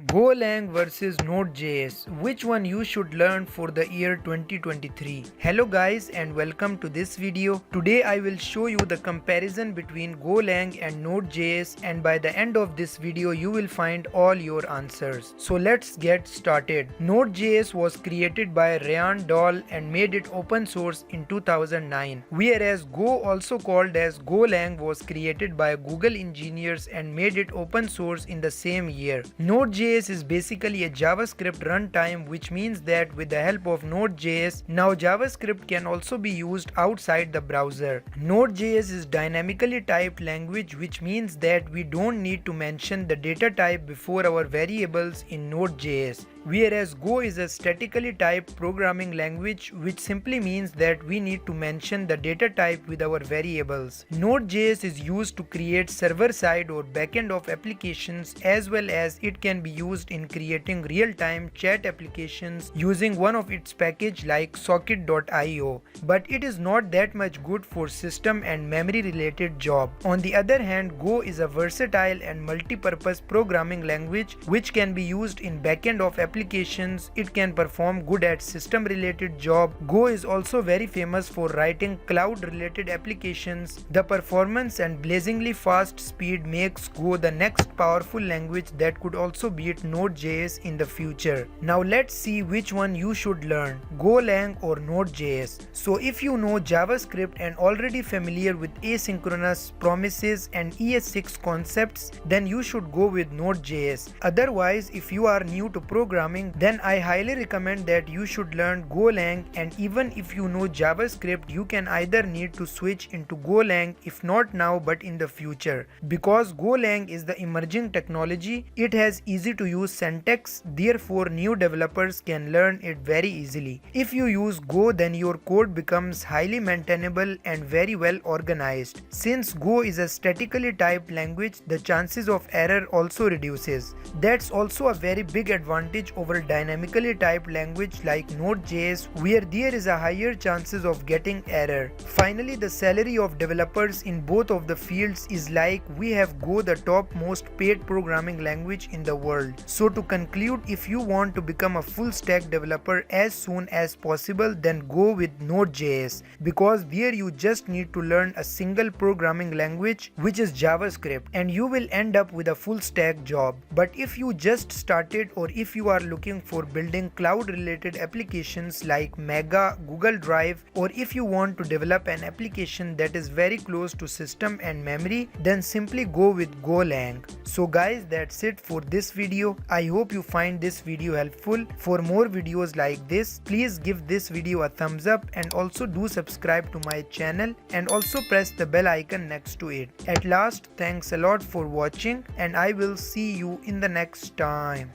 Golang versus nodejs, which one you should learn for the year 2023. Hello guys and welcome to this video. Today I will show you the comparison between Golang and nodejs, and by the end of this video you will find all your answers. So let's get started. Node.js was created by Ryan Dahl and made it open source in 2009, whereas Go, also called as Golang, was created by Google engineers and made it open source in the same year. Node.js is basically a JavaScript runtime, which means that with the help of Node.js, now JavaScript can also be used outside the browser. Node.js is dynamically typed language, which means that we don't need to mention the data type before our variables in Node.js. Whereas Go is a statically typed programming language, which simply means that we need to mention the data type with our variables. Node.js is used to create server-side or backend of applications, as well as it can be used in creating real-time chat applications using one of its package like socket.io. But it is not that much good for system and memory related job. On the other hand, Go is a versatile and multi-purpose programming language which can be used in backend of applications. It can perform good at system related job. Go is also very famous for writing cloud related applications. The performance and blazingly fast speed makes Go the next powerful language that could also beat Node.js in the future. Now let's see which one you should learn, Golang or Node.js. So if you know JavaScript and already familiar with asynchronous, promises and ES6 concepts, then you should go with Node.js. Otherwise, if you are new to programming, then I highly recommend that you should learn Golang, and even if you know JavaScript, you can either need to switch into Golang, if not now but in the future. Because Golang is the emerging technology, it has easy to use syntax, therefore new developers can learn it very easily. If you use Go, then your code becomes highly maintainable and very well organized. Since Go is a statically typed language, the chances of error also reduces. That's also a very big advantage over dynamically typed language like Node.js, where there is a higher chances of getting error. Finally, the salary of developers in both of the fields is like we have Go, the top most paid programming language in the world. So to conclude, if you want to become a full stack developer as soon as possible, then go with Node.js, because there you just need to learn a single programming language, which is JavaScript, and you will end up with a full stack job. But if you just started, or if you are looking for building cloud related applications like Mega, Google Drive, or if you want to develop an application that is very close to system and memory, then simply go with Golang. So guys, that's it for this video. I hope you find this video helpful. For more videos like this, please give this video a thumbs up and also do subscribe to my channel and also press the bell icon next to it. At last, thanks a lot for watching, and I will see you in the next time.